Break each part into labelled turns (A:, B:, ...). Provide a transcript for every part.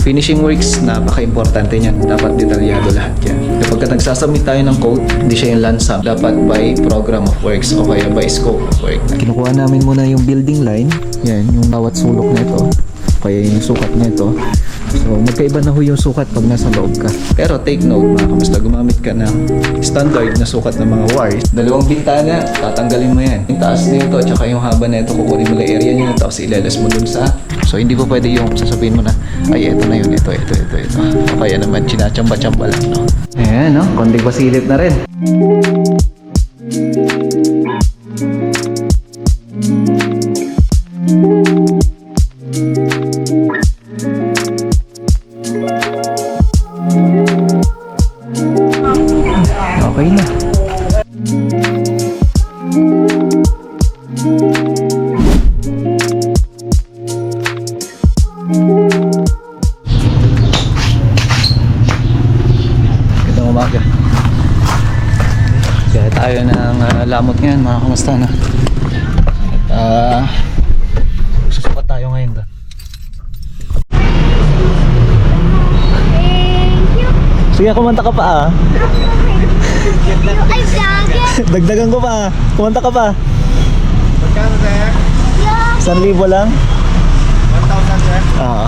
A: Finishing works, napaka-importante niyan. Dapat detalyado lahat yan. Kapag nagsasubmit tayo ng code, hindi siya yung lump sum. Dapat by program of works o kaya by scope of work. Kinukuha namin muna yung building line. Yan, yung bawat sulok nito. Kaya yung sukat nito. So, magkaiba na ho yung sukat pag nasa loob ka. Pero take note, mga kamusta, gumamit ka ng standard na sukat ng mga wires. Dalawang bintana, tatanggalin mo yan. Yung taas nito, tsaka yung haba nito, kukunin mo lang area nyo, tapos ileles mo dun sa... So, hindi po pwede yung sasabihin mo na, ay, eto na yun, ito. O kaya naman, chinachamba-chamba lang, no? Ayan, no? Konting pasilip na rin. Okay na. Gandang umaga. Kaya tayo ng lamot ngayon, mga kamusta na. At susukat tayo ngayon doon. Sige, kumanta ka pa ah.
B: Ay, vlogger!
A: Dagdagan ko pa. Kumanta ka pa.
C: Magkano sir?
A: 1,000 lang?
C: 1,000 sir?
A: Oo.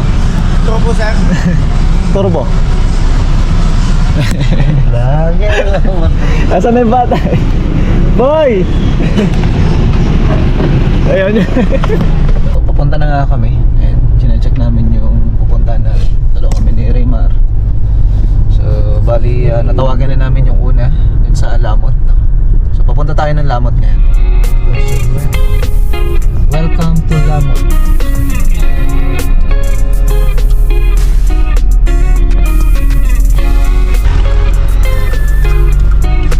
C: Turbo sir?
A: Turbo.
C: Lagi.
A: Asan na yung bata? Boy! Ayun yun. Papunta na nga kami. And chinecheck namin yung pupuntahan namin. Dalawa kami ni Raymar. So, bali, natawagan na namin yung una dun sa Lamot. No? So, papunta tayo ng Lamot ngayon. Welcome to Lamot.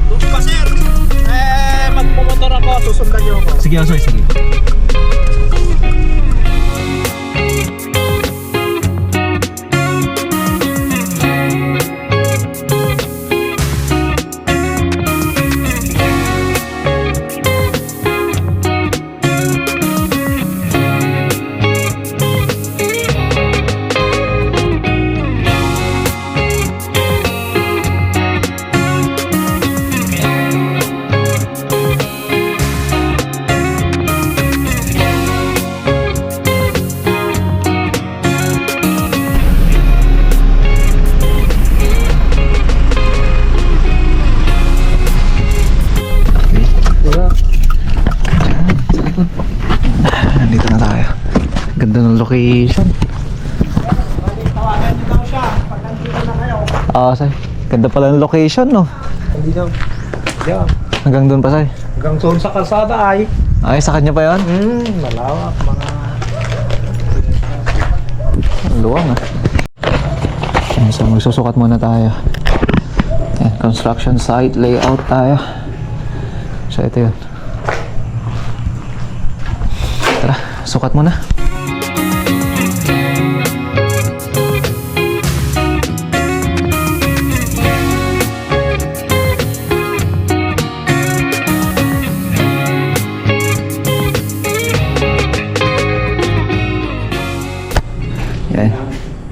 C: Doon pa sir. Magpumotor ako. Susundan niyo ako.
A: Sige, Osoy, sige. Nandito na tayo. Ganda ng location.
C: Tawagan niyo daw siya. Pag nandito na kayo.
A: Say. Ganda pala ng location, no?
C: Hindi daw. Yeah.
A: Hanggang doon pa, say.
C: Hanggang doon sa kalsada ay.
A: Ay, sa kanya pa yun?
C: Malawak. Mga...
A: Ang luwang, ah. Ayan, so, magsusukat muna tayo. Ayan, construction site layout tayo. So, ito yun. Tara, sukat muna. Yan.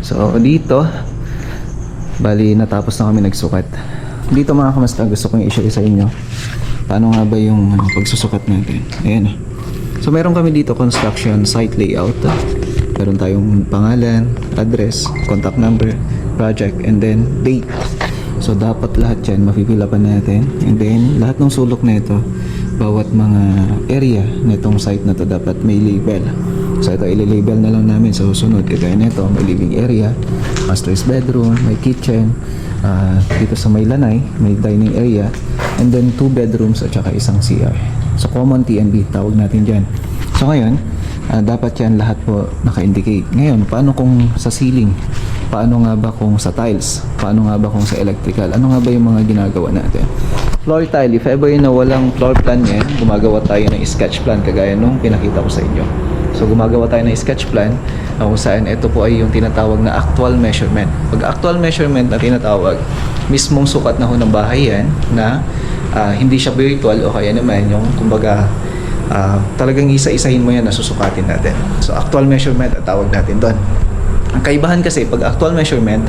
A: So, dito, bali, natapos na kami nagsukat. Dito mga kamusta, gusto kong i-share sa inyo. Paano nga ba yung pagsusukat natin? Ayan. So, meron kami dito construction site layout. Meron tayong pangalan, address, contact number, project, and then date. So, dapat lahat yan mapipilapan natin. And then, lahat ng sulok na ito, bawat mga area na itong site na to dapat may label. So, ito ililabel na lang namin sa susunod. Kaya nito, may living area, master's bedroom, may kitchen, dito sa may lanay, may dining area, and then 2 bedrooms at saka isang CR. So, common T&B, tawag natin dyan. So, ngayon, dapat yan lahat po naka-indicate. Ngayon, paano kung sa ceiling? Paano nga ba kung sa tiles? Paano nga ba kung sa electrical? Ano nga ba yung mga ginagawa natin? Floor tile, if ever na walang floor plan yan, gumagawa tayo ng sketch plan kagaya nung pinakita ko sa inyo. So, gumagawa tayo ng sketch plan kung saan ito po ay yung tinatawag na actual measurement. Pag actual measurement na tinatawag, mismong sukat na ho ng bahay yan na hindi siya virtual o kaya naman yung kumbaga talagang isa-isahin mo yan na susukatin natin. So, actual measurement at tawag natin doon. Ang kaibahan kasi, pag actual measurement,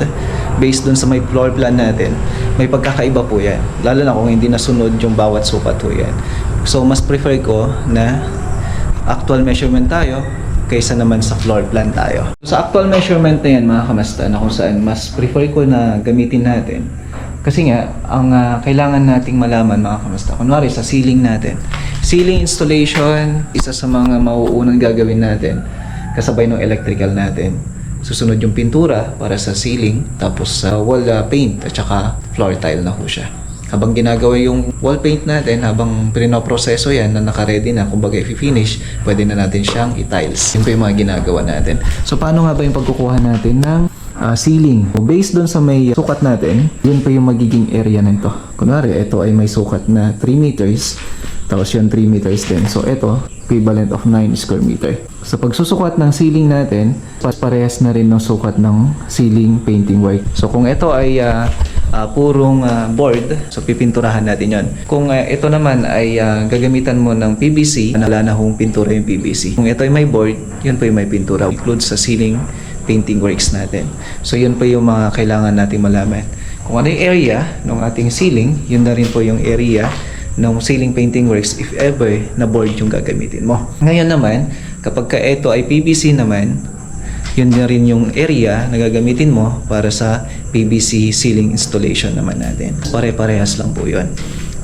A: based dun sa may floor plan natin, may pagkakaiba po yan. Lalo na kung hindi nasunod yung bawat sukat po yan. So, mas prefer ko na actual measurement tayo kaysa naman sa floor plan tayo. Sa actual measurement na yan, mga kamasta, na kung saan mas prefer ko na gamitin natin. Kasi nga, ang kailangan nating malaman, mga kamasta, kunwari sa ceiling natin. Ceiling installation, isa sa mga mauunang gagawin natin, kasabay ng electrical natin. Susunod yung pintura para sa ceiling, tapos sa wall paint at saka floor tile na ho siya. Habang ginagawa yung wall paint natin, habang pinoproseso yan na naka-ready na, kumbaga i-finish, pwede na natin siyang i-tiles. Yun pa yung mga ginagawa natin. So paano nga ba yung pagkukuha natin ng ceiling? So, based doon sa may sukat natin, yun pa yung magiging area na ito. Kunwari, ito ay may sukat na 3 meters, tapos yun 3 meters din. So ito, equivalent of 9 square meter. Sa pagsusukat ng ceiling natin, parehas na rin ng sukat ng ceiling painting work. So kung ito ay purong board, so pipinturahan natin yon. Kung ito naman ay gagamitan mo ng PVC, wala na hong pintura yung PVC. Kung ito ay may board, yun pa yung may pintura. Include sa ceiling painting works natin. So yun pa yung mga kailangan natin malaman. Kung ano yung area ng ating ceiling, yun na rin po yung area ng ceiling painting works if ever na board yung gagamitin mo. Ngayon naman, kapag ka ito ay PVC naman, yun na rin yung area na gagamitin mo para sa PVC ceiling installation naman natin. Pare-parehas lang po yun.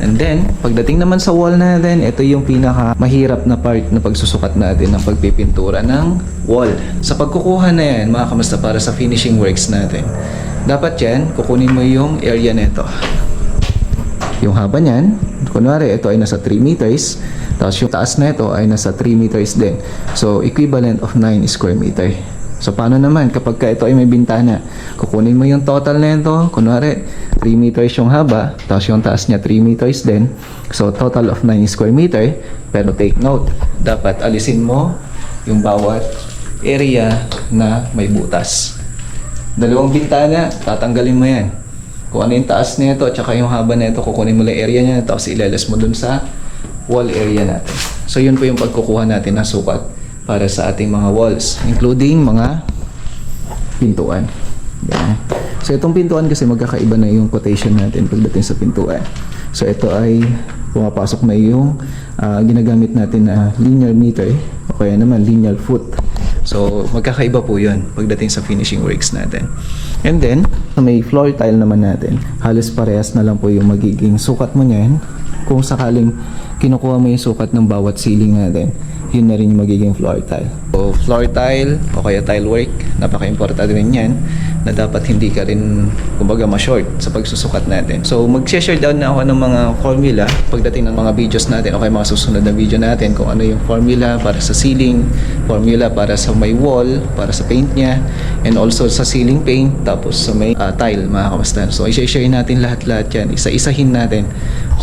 A: And then, pagdating naman sa wall natin, ito yung pinaka mahirap na part na pagsusukat natin ng pagpipintura ng wall. Sa pagkukuha na yan, mga kamasta, para sa finishing works natin, dapat yan, kukunin mo yung area nito. Yung haba niyan, kunwari ito ay nasa 3 meters, tapos yung taas na ito ay nasa 3 meters din. So, equivalent of 9 square meter. So, paano naman kapag ito ay may bintana? Kukunin mo yung total na ito, kunwari 3 meters yung haba, tapos yung taas niya 3 meters din. So, total of 9 square meter. Pero take note, dapat alisin mo yung bawat area na may butas. Dalawang bintana, tatanggalin mo yan. Kung ano yung taas nito at saka yung haba nito, kukunin mo lang area niya, tapos ilalas mo dun sa wall area natin. So yun po yung pagkukuha natin ng sukat para sa ating mga walls, including mga pintuan. Yan. So itong pintuan kasi magkakaiba na yung quotation natin pagdating sa pintuan. So ito ay pumapasok na yung ginagamit natin na linear meter o kaya naman linear foot. So magkakaiba po yun pagdating sa finishing works natin. And then, sa may floor tile naman natin, halos parehas na lang po yung magiging sukat mo niyan. Kung sakaling kinukuha mo yung sukat ng bawat ceiling natin, yun na rin yung magiging floor tile. So, floor tile o kaya tile work, napaka-importante rin yan na dapat hindi ka rin, kumbaga, ma-short sa pagsusukat natin. So, mag-share down na ako ng mga formula pagdating ng mga videos natin o kaya mga susunod na video natin kung ano yung formula para sa ceiling, formula para sa may wall, para sa paint niya, and also sa ceiling paint, tapos sa may tile, mga kamastan. So, i-share natin lahat-lahat yan. Isa-isahin natin.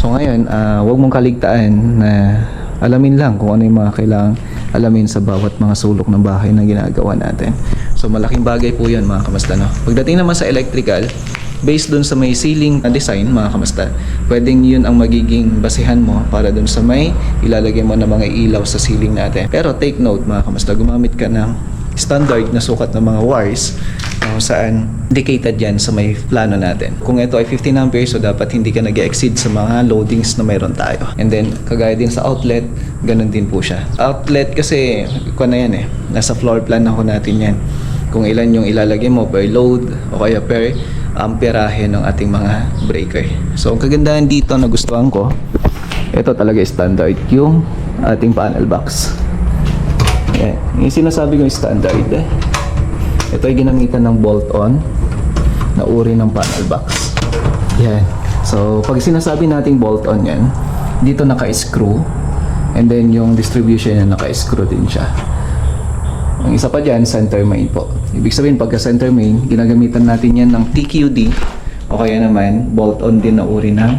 A: So, ngayon, huwag mong kaligtaan na alamin lang kung ano yung mga kailangang alamin sa bawat mga sulok ng bahay na ginagawa natin. So malaking bagay po yun, mga kamasta, no? Pagdating naman sa electrical, based dun sa may ceiling design, mga kamasta, pwedeng yun ang magiging basihan mo para dun sa may ilalagay mo na mga ilaw sa ceiling natin. Pero take note, mga kamasta, gumamit ka ng standard na sukat ng mga wires kung saan indicated yan sa may plano natin. Kung ito ay 15 amperes, so dapat hindi ka nag-exceed sa mga loadings na mayroon tayo. And then, kagaya din sa outlet, ganun din po siya. Outlet kasi, kung na yan nasa floor plan na ko natin yan. Kung ilan yung ilalagay mo per load o kaya per amperahe ng ating mga breaker. So, ang kagandahan dito na gustuhan ko, ito talaga standard yung ating panel box. Yan. Yung sinasabi ko yung standard. Ito ay ginamitan ng bolt-on na uri ng panel box. Yan. So, pag sinasabi nating bolt-on yan, dito naka-screw, and then yung distribution niya naka-screw din siya. Ang isa pa dyan, center main po. Ibig sabihin, pagka center main, ginagamitan natin yan ng TQD o kaya naman, bolt-on din na uri ng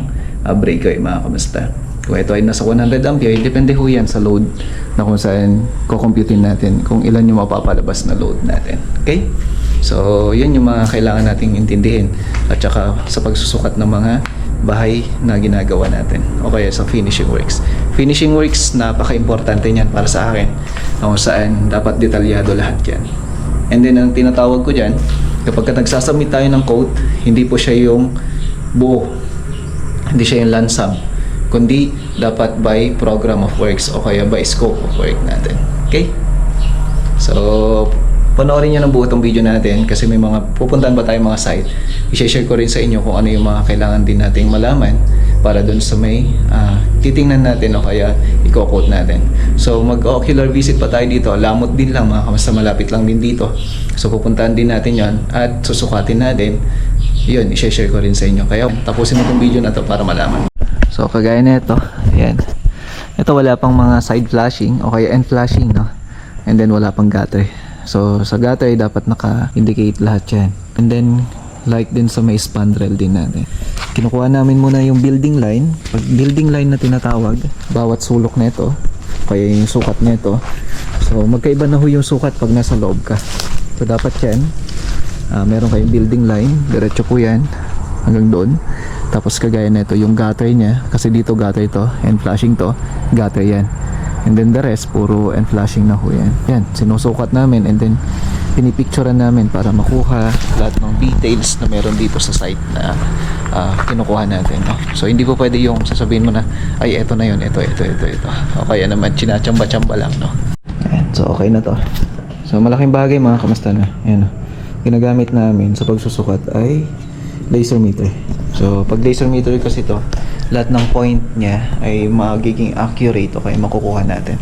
A: breaker, mga kamusta. Kung ito ay nasa 100 ampere, depende ho yan sa load na kung saan kukomputin natin kung ilan yung mapapalabas na load natin. Okay? So, yun yung mga kailangan nating intindihin at saka sa pagsusukat ng mga bahay na ginagawa natin o kaya sa finishing works. Finishing works, napaka-importante niyan para sa akin na kung saan dapat detalyado lahat yan. And then ang tinatawag ko dyan, kapag nagsasubmit tayo ng code, hindi po siya yung buo, hindi siya yung lansam, kundi dapat by program of works o kaya by scope of work natin. Okay? So, panoorin nyo ng buo itong video natin kasi may mga pupuntahan ba tayong mga site. I-share ko rin sa inyo kung ano yung mga kailangan din nating malaman para dun sa may titingnan natin o kaya i-quote natin. So, mag-ocular visit pa tayo dito. Lamot din lang, mga kamasta, malapit lang din dito. So, pupuntahan din natin yon at susukatin natin. Yun, i-share ko rin sa inyo. Kaya, tapusin mo itong video na to para malaman. So, kagaya na ito. Ayan. Ito wala pang mga side flashing o kaya end flashing, no? And then, wala pang gutter. So, sa gutter dapat naka-indicate lahat yan. And then, like din sa may spandrel din natin. Kinukuha namin muna yung building line. Pag building line na tinatawag, bawat sulok nito, kaya yung sukat nito. So, magkaiba na ho yung sukat pag nasa loob ka. So, dapat yan. Meron kayong building line. Diretso po yan. Hanggang doon. Tapos, kagaya nito, yung gutter niya. Kasi dito gutter ito. And flashing to. Gutter yan. And then the rest, puro and flashing na ho yan. Yan, sinusukat namin and then pinipicturean namin para makuha lahat ng details na meron dito sa site na kinukuha natin. No? So, hindi po pwede yung sasabihin mo na, ay, eto na yun, ito. O kaya naman, chinachamba-chamba lang, no? Yan, so, okay na to. So, malaking bagay mga kamusta na. Yan, no? Ginagamit namin sa pagsusukat ay laser meter. So, pag laser meter kasi to, lahat ng point niya ay magiging accurate o kaya makukuha natin.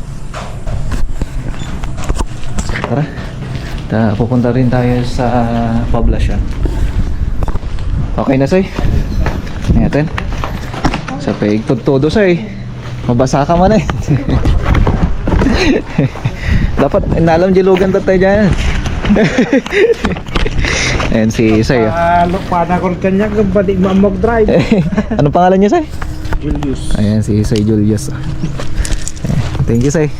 A: So, tara. Pupunta rin tayo sa poblasyon. Okay na, Soy? Ngayon. Sa paigtod-todo, Soy. Mabasa ka man eh. Dapat, nalam dilugan tayo dyan. Ayan si Soy.
C: Pada ko kanya balik mamog drive.
A: Ano pangalan niya, Soy?
C: Julius.
A: Ayan si Soy Julius. Thank you, Soy.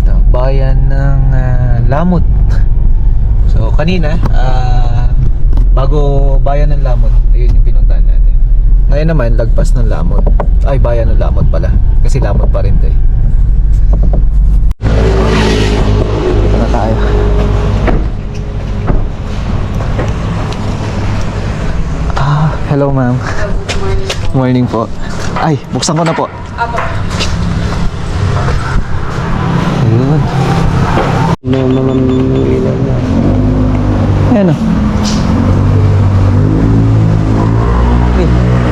A: Ito, bayan ng Lamot. So kanina, bago bayan ng Lamot, ayun yung pinuntahan natin. Ngayon naman, lagpas ng Lamot. Ay, bayan ng Lamot pala. Kasi Lamot pa rin to eh. Dito na tayo. Hello ma'am. Morning po. Ay, buksan ko na po.
B: Apo.
A: Ayun. Ayan o.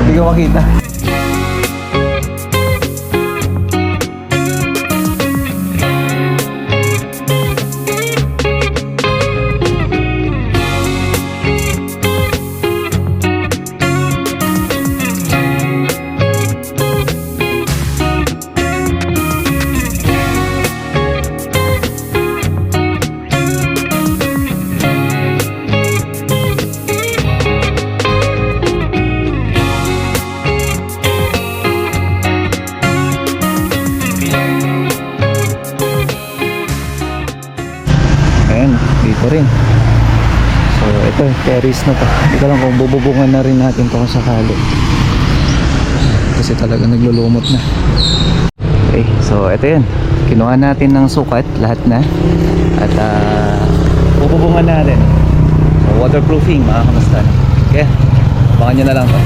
A: Hindi ko makita. Dito rin. So ito, terrace na to. Hindi ko lang kung bububungan na rin natin to kung sakali. Kasi talaga naglulumot na. Okay, so ito yun. Kinuha natin ng sukat, lahat na. At bububungan natin. So waterproofing, mga kamusta. Okay, abangan nyo na lang to.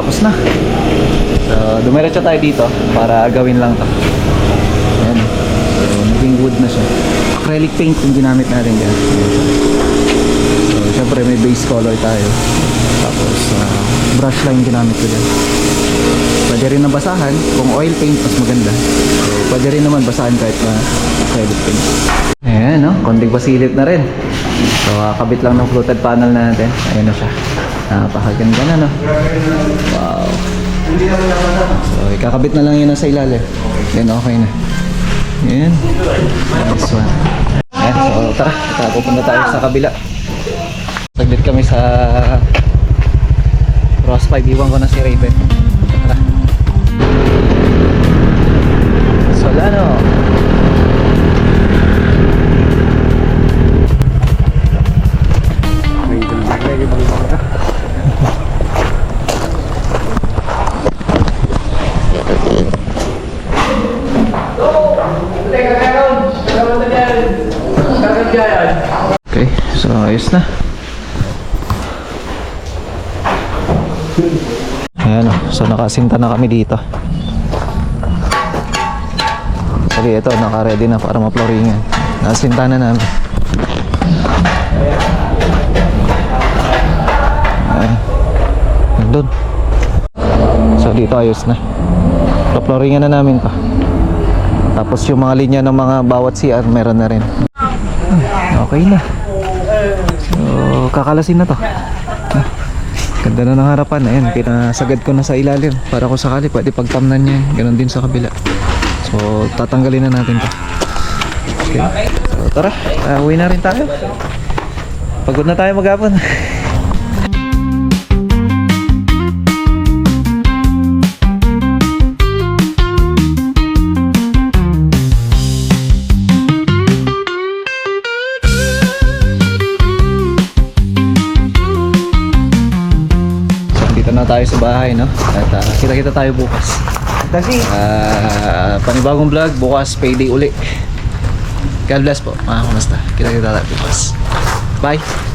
A: tapos na. So, dumiretso tayo dito para gawin lang to. Ayan. So, naging wood na siya. Acrylic paint yung ginamit natin dyan. Ayan siya. So, syempre may base color tayo. Tapos, brush lang yung ginamit ko dyan. Pwede rin na basahan. Kung oil paint, mas maganda. So, pwede rin naman basahan kahit na acrylic paint. Ayan, no? Konting pasilip na rin. So, kabit lang ng fluted panel natin. Ayan na siya. Napakaganda na, no? Wow. So, ikakabit na lang yun sa ilalim. Then, okay na. Ayan. Nice one. Ayan, so tara. Pupunta tayo sa kabila. Saglit kami sa Ross 5. Iwan ko na si Raven. Tara. Solano. Okay, so ayos na. Ayan o, so nakasinta na kami dito. Actually ito, naka-ready na para ma-flooringan. Nakasinta na namin. Ayan. Nandun. So dito ayos na. Pa-flooringan na namin to. Tapos yung mga linya ng mga bawat CR meron na rin. Okay na. So kakalasin na to. Ganda na ng harapan. Ayan, pinasagad ko na sa ilalim para kung sakali pwede pagtamnan yan. Ganon din sa kabila. So tatanggalin na natin to. Okay. So tara, uwi na rin tayo. Pagod na tayo maghapon. Na tayo sa bahay, no? At kita-kita tayo bukas. Panibagong vlog, bukas payday uli. God bless po, mga kamusta. Kita-kita tayo bukas. Bye!